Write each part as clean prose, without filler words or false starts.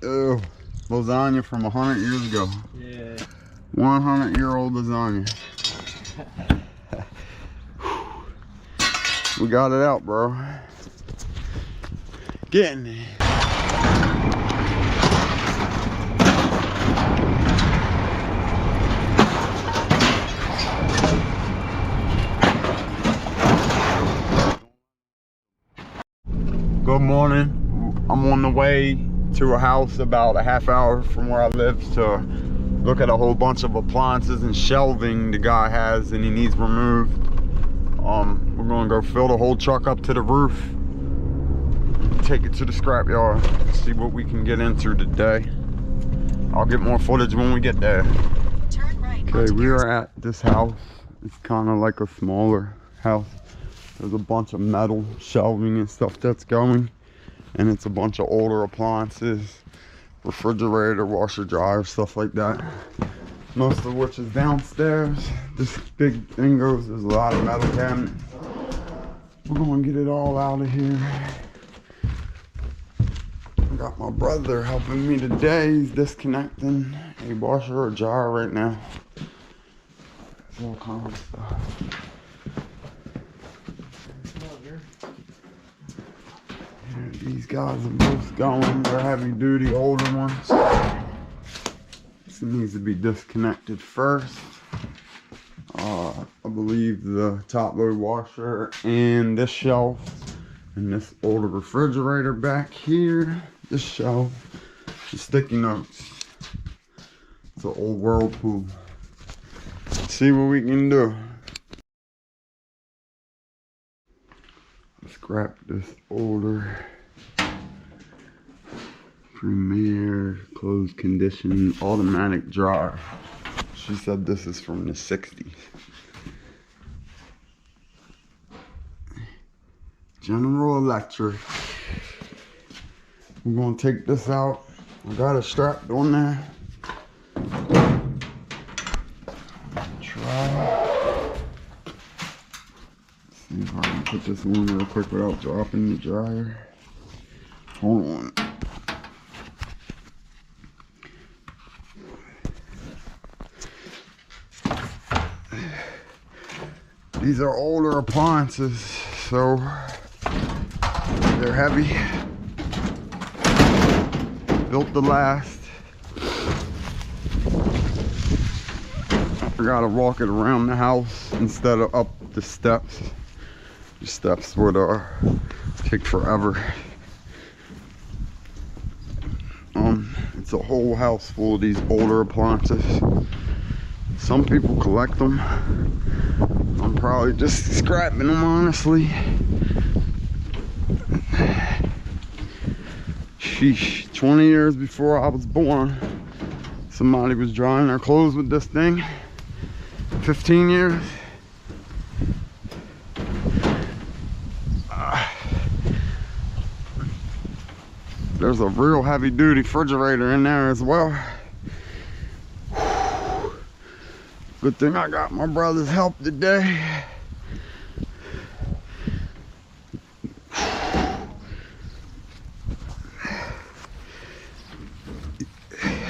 Ew. Lasagna from 100 years ago. Yeah. 100-year-old lasagna. We got it out, bro. Getting it. Good morning. I'm on the way to a house about a half hour from where I live to look at a whole bunch of appliances and shelving the guy has and he needs removed. We're gonna go fill the whole truck up to the roof, take it to the scrapyard, see what we can get into today. I'll get more footage when we get there. Turn right. Okay, we are at this house. It's kind of like a smaller house. There's a bunch of metal shelving and stuff that's going, and it's a bunch of older appliances, refrigerator, washer, dryer, stuff like that. Most of which is downstairs. This big thing goes, there's a lot of metal cabinets. We're gonna get it all out of here. I got my brother helping me today. He's disconnecting a washer or dryer right now. There's all kinds of stuff. These guys are both going. They're heavy duty, older ones. This needs to be disconnected first. I believe the top load washer and this shelf and this older refrigerator back here. This shelf, the sticky notes. It's an old Whirlpool. Let's see what we can do. Scrap this older Premier closed condition automatic dryer. She said this is from the 60s. General Electric. We're gonna take this out. I got it strapped on there. Try. See if I can put this on real quick without dropping the dryer. Hold on. These are older appliances, so they're heavy. Built to last. I gotta walk it around the house instead of up the steps. The steps would take forever. It's a whole house full of these older appliances. Some people collect them. I'm probably just scrapping them, honestly. Sheesh, 20 years before I was born, somebody was drying their clothes with this thing. 15 years. There's a real heavy duty refrigerator in there as well. Good thing I got my brother's help today.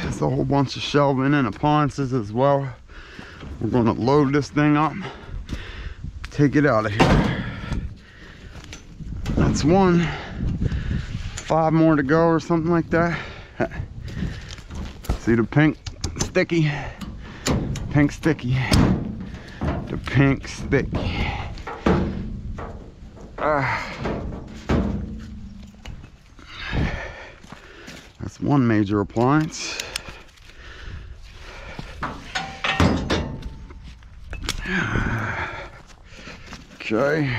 There's a whole bunch of shelving and appliances as well. We're gonna load this thing up, take it out of here. That's one. 5 more to go or something like that. See the pink sticky? Pink sticky. The pink sticky. That's one major appliance. Okay.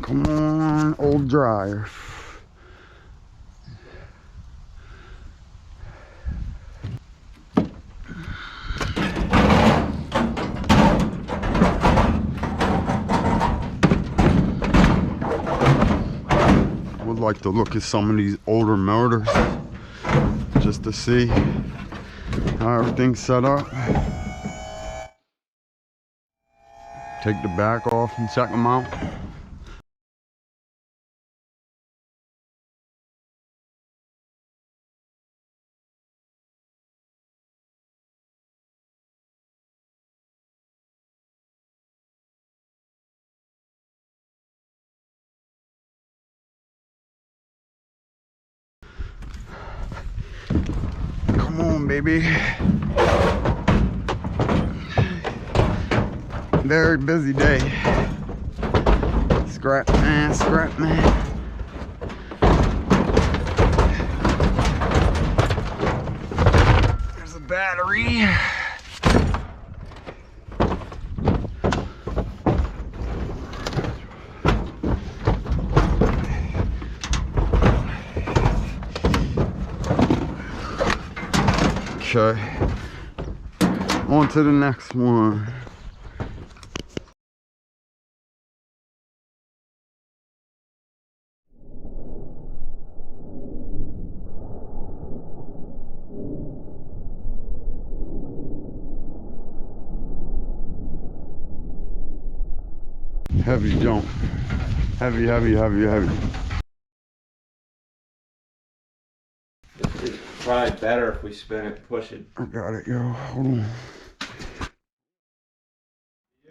Come on, old dryer. Would like to look at some of these older motors just to see how everything's set up. Take the back off and check them out. Come on, baby. Very busy day. Scrap man, scrap man. There's a battery. Okay, on to the next one. Heavy jump. Heavy, heavy, heavy, heavy. It's probably better if we spin it, push it. I got it, yo. Hold on.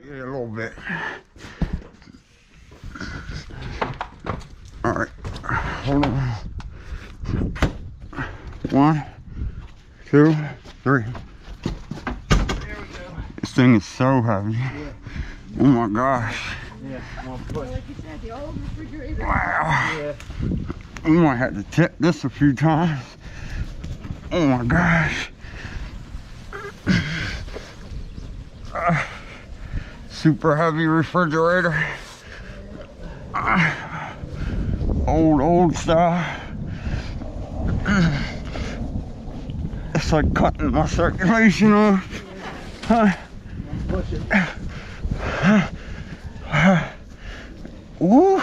Yeah, a little bit. All right. Hold on. 1, 2, 3. This thing is so heavy. Yeah. Oh my gosh. Yeah, I'm gonna push. Like you said, the old refrigerator. Wow. Yeah. We might have to tip this a few times. Oh my gosh. Super heavy refrigerator. Old style. It's like cutting my circulation off. Huh? Push it. Woo.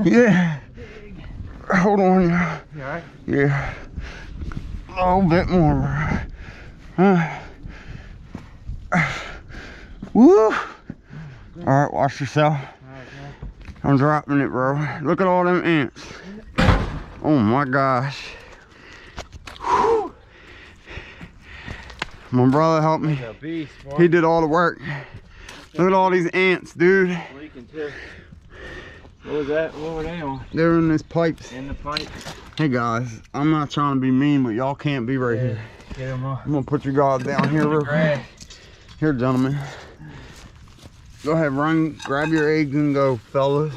Yeah. Hold on, yeah. You alright? Yeah. A little bit more. Woo. Alright, watch yourself. I'm dropping it, bro. Look at all them ants. Oh my gosh. Whew. My brother helped me. He's a beast, boy. He did all the work. Look at all these ants, dude. Leaking too. What was that? What were they on? They're in these pipes. In the pipe. Hey guys, I'm not trying to be mean, but y'all can't be right here. Get them on. I'm gonna put you guys down here real quick. Here, gentlemen. Go ahead, run, grab your eggs and go, fellas.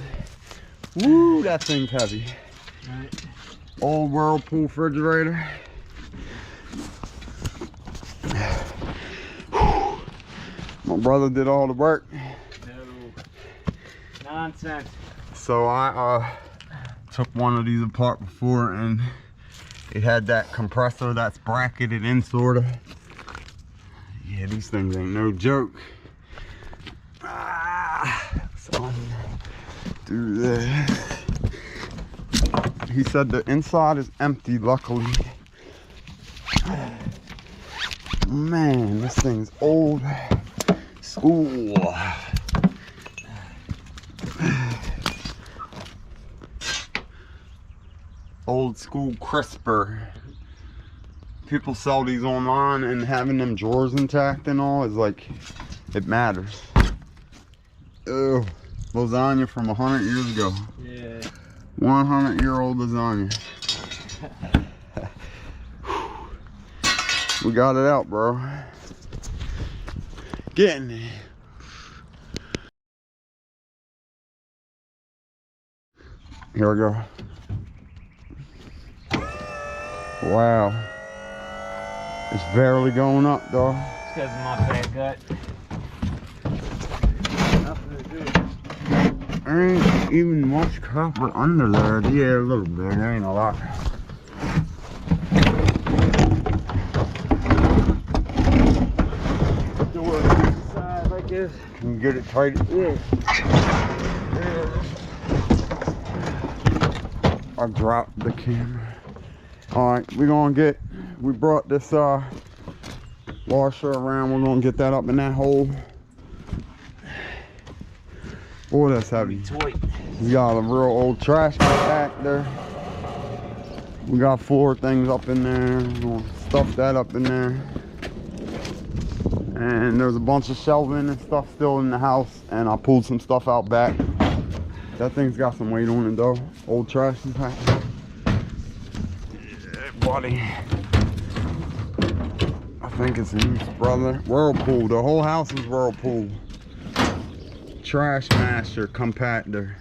Woo, that thing's heavy. Right. Old Whirlpool refrigerator. My brother did all the work. No. Nonsense. So I took one of these apart before, and it had that compressor that's bracketed in, sort of. Yeah, these things ain't no joke. So I'm gonna do this. He said the inside is empty, luckily. Man, this thing's old school. Old school crisper. People sell these online, and having them drawers intact and all is like, it matters. Ew, lasagna from 100 years ago. Yeah. 100-year-old lasagna. We got it out, bro. Getting it. Here we go. Wow. It's barely going up, though. It's because of my fat gut. Nothing to do. There ain't even much copper under there. Yeah, a little bit. There ain't a lot. Door side like this. Can you get it tight? Yeah. I dropped the camera. Alright, we brought this washer around. We're gonna get that up in that hole. Boy, that's heavy. We got a real old trash compactor. We got 4 things up in there. We're gonna stuff that up in there. And there's a bunch of shelving and stuff still in the house, and I pulled some stuff out back. That thing's got some weight on it though. Old trash compactor. Yeah, buddy. I think it's loose, brother. Whirlpool. The whole house is Whirlpool. Trash master compactor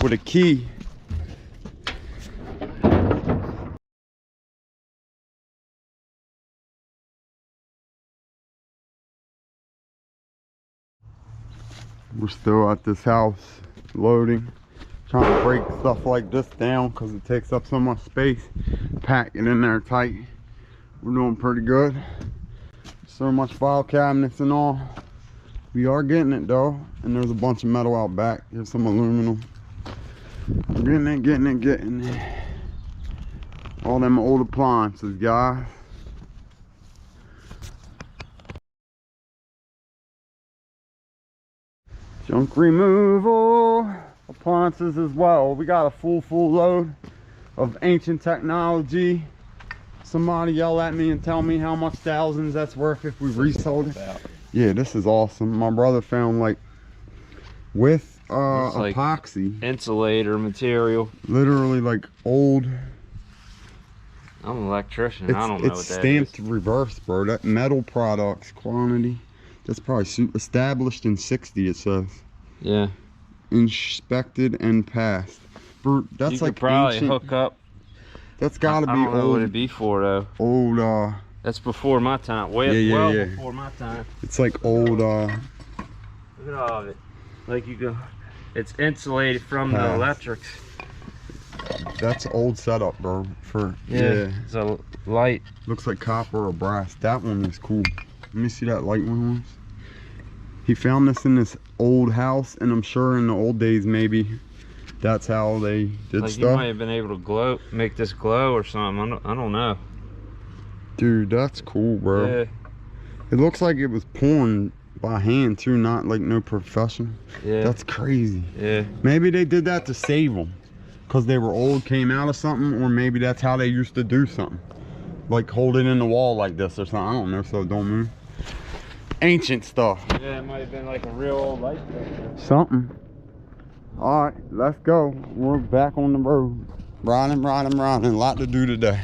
with a key. We're still at this house loading, trying to break stuff like this down because it takes up so much space. Pack it in there tight. We're doing pretty good. So much file cabinets and all. We are getting it though, and there's a bunch of metal out back. Here's some aluminum. We're getting it. All them old appliances, guys. Junk removal, appliances as well. We got a full load of ancient technology. Somebody yell at me and tell me how much thousands that's worth if we resold it. Yeah, this is awesome. My brother found like with like epoxy insulator material, literally like old. I'm an electrician. I don't know what that is. It's stamped reverse, bro. That metal products quantity. That's probably established in 60, it says. Yeah. Inspected and passed. That's you like could probably ancient, hook up. That's gotta be I don't know old. what it'd be for though. Old That's before my time. Well, yeah. Before my time. It's like old Look at all of it. Like you go. It's insulated from past. the electrics. That's old setup, bro. Yeah. It's a light. Looks like copper or brass. That one is cool. Let me see that light one was. He found this in this old house, and I'm sure in the old days maybe that's how they did like stuff. You might have been able to make this glow or something. I don't know. Dude, that's cool, bro. Yeah. It looks like it was poured by hand too, not like no professional. Yeah. That's crazy. Yeah. Maybe they did that to save them because they were old, came out of something, or maybe that's how they used to do something. Like hold it in the wall like this or something. I don't know, so don't move. Ancient stuff. Yeah, it might have been like a real old light fixture. Something. All right, let's go. We're back on the road. Riding. A lot to do today.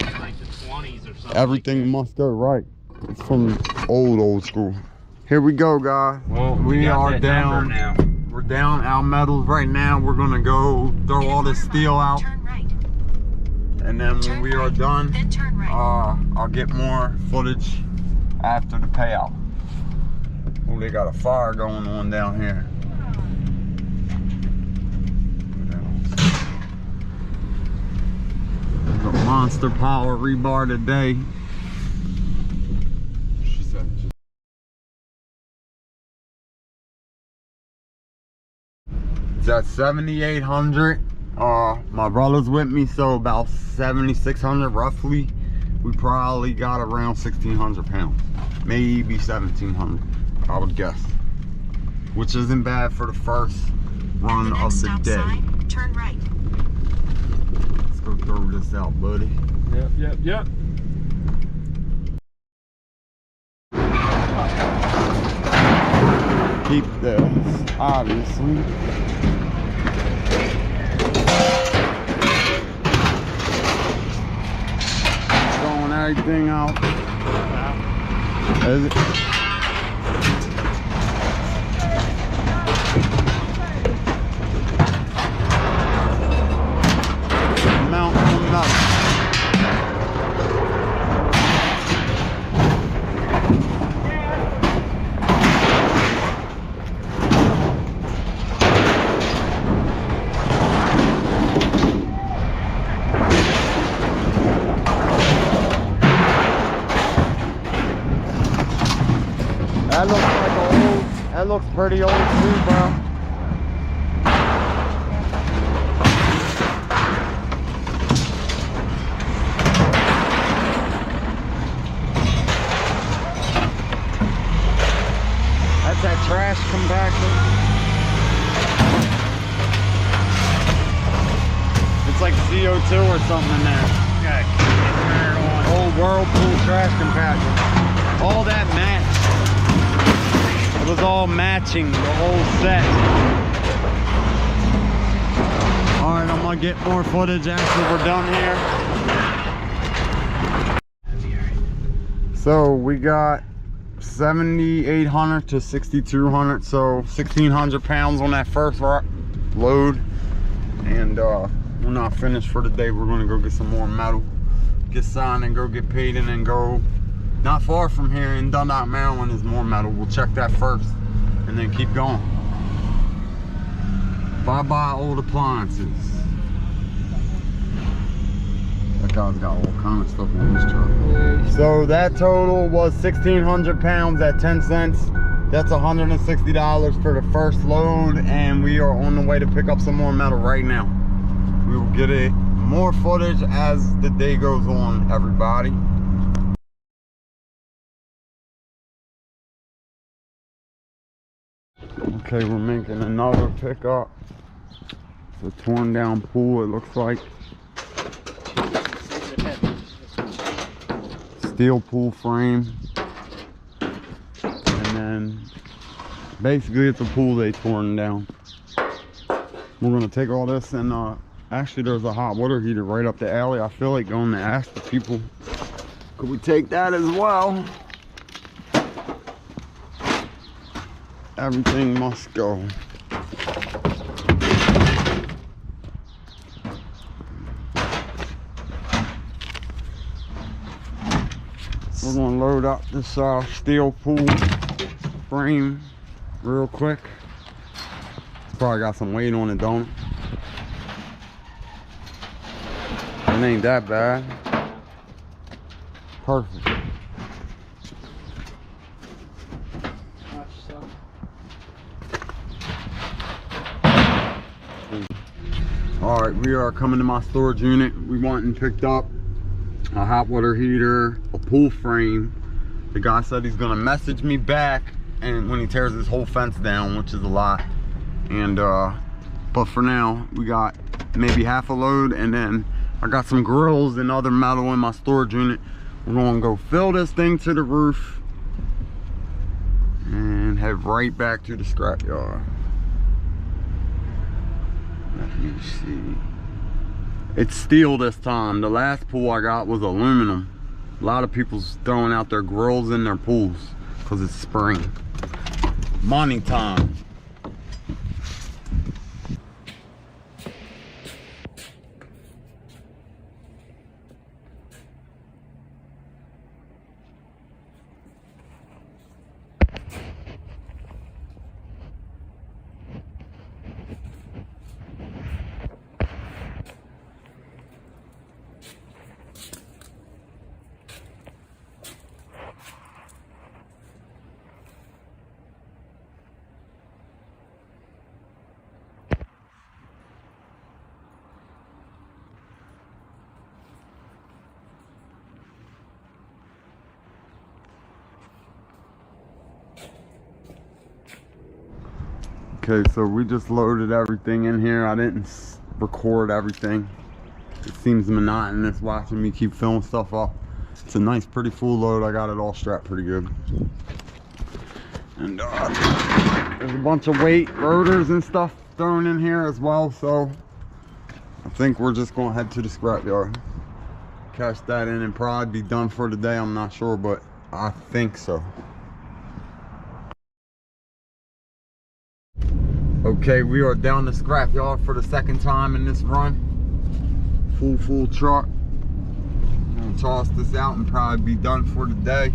Like the 20s or something. Everything must go right. It's from old school. Here we go, guys. Well, we are down. Now. We're down our metals right now. We're gonna go throw all this steel out. And then when we are done, I'll get more footage after the payout. Oh, they got a fire going on down here. There's a monster power rebar today. She said it's at 7,800. My brother's with me, so about 7,600 roughly. We probably got around 1,600 pounds, maybe 1,700, I would guess, which isn't bad for the first run of the day. Sign, turn right. Let's go throw this out, buddy. Yep. Keep this, obviously. Throwing everything out. Is it? Mount on metal. That looks pretty old too, bro. That's that trash compactor. It's like CO2 or something in there. Yeah, Old Whirlpool trash compactor. All that match. It was all matching, the whole set. All right, I'm gonna get more footage after we're done here. So we got 7,800 to 6,200, so 1,600 pounds on that first load. And we're not finished for the day. We're gonna go get some more metal, get signed and go get paid, and then go not far from here in Dundalk, Maryland is more metal. We'll check that first and then keep going. Bye-bye old appliances. That guy's got all kind of stuff on his truck. So that total was 1,600 pounds at 10 cents. That's $160 for the first load, and we are on the way to pick up some more metal right now. We will get it more footage as the day goes on, everybody. Okay, we're making another pickup. It's a torn down pool, it looks like. Steel pool frame. And then basically it's a pool they torn down. We're gonna take all this and actually there's a hot water heater right up the alley. I feel like going to ask the people, could we take that as well? Everything must go. We're gonna load up this steel pool frame real quick. It's probably got some weight on it, don't it? It ain't that bad. Perfect. All right, we are coming to my storage unit. We went and picked up a hot water heater, a pool frame. The guy said he's gonna message me back and when he tears this whole fence down, which is a lot. And but for now, we got maybe half a load, and then I got some grills and other metal in my storage unit. We're gonna go fill this thing to the roof and head right back to the scrapyard. Let me see. It's steel this time. The last pool I got was aluminum. A lot of people's throwing out their grills in their pools because it's spring. Money time. Okay, so we just loaded everything in here. I didn't record everything. It seems monotonous watching me keep filling stuff up. It's a nice, pretty full load. I got it all strapped pretty good. And there's a bunch of weight rotors and stuff thrown in here as well. So I think we're just gonna head to the scrapyard. Cash that in and probably be done for the day. I'm not sure, but I think so. Okay, we are down the scrapyard for the second time in this run. Full truck. I'm gonna toss this out and probably be done for the day.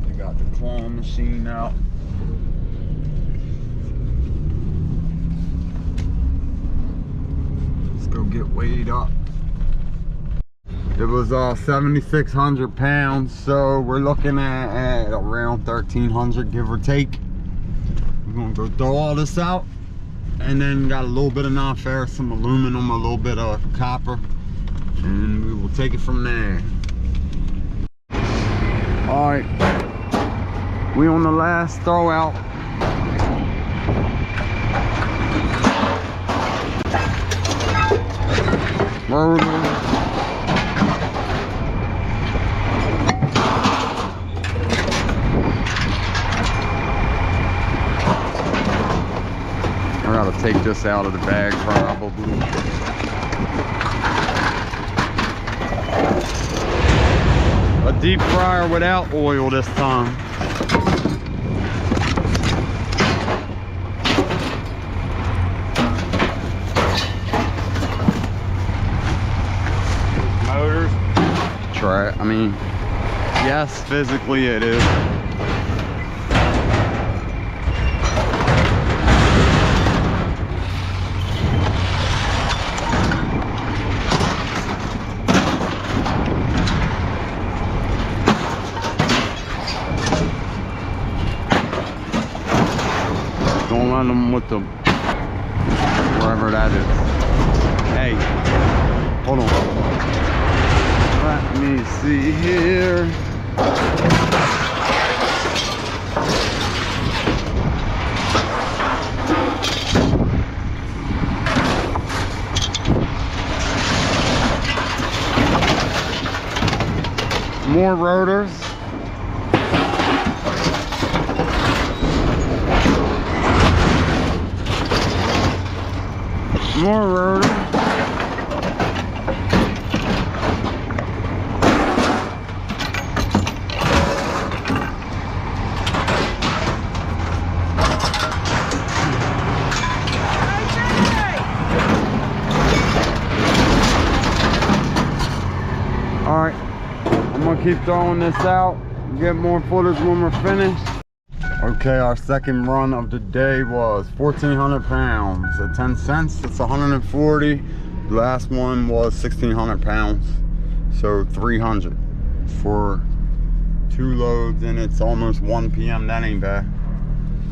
They got the claw machine out. Let's go get weighed up. It was 7,600 pounds, so we're looking at around 1,300, give or take. We're gonna go throw all this out, and then got a little bit of non-ferrous, some aluminum, a little bit of copper, and we will take it from there. All right, we on the last throw out. Rotor. this out of the bag probably. A deep fryer without oil this time. Motors. Try it. I mean, yes, physically it is. Don't run them with the wherever that is. Hey, hold on. Let me see here. More rotors. More rotors. Alright, I'm gonna keep throwing this out, get more footage when we're finished. Okay, our second run of the day was 1,400 pounds. At 10 cents, it's 140. The last one was 1,600 pounds, so 300 for 2 loads, and it's almost 1 p.m. That ain't bad.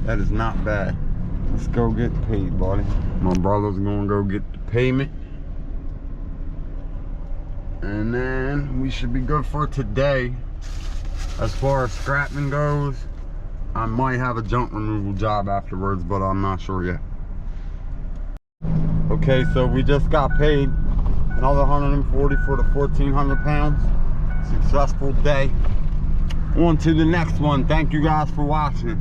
That is not bad. Let's go get paid, buddy. My brother's gonna go get the payment. And then we should be good for today. As far as scrapping goes, I might have a junk removal job afterwards, but I'm not sure yet. Okay, so we just got paid another 140 for the 1,400 pounds. Successful day. On to the next one. Thank you guys for watching.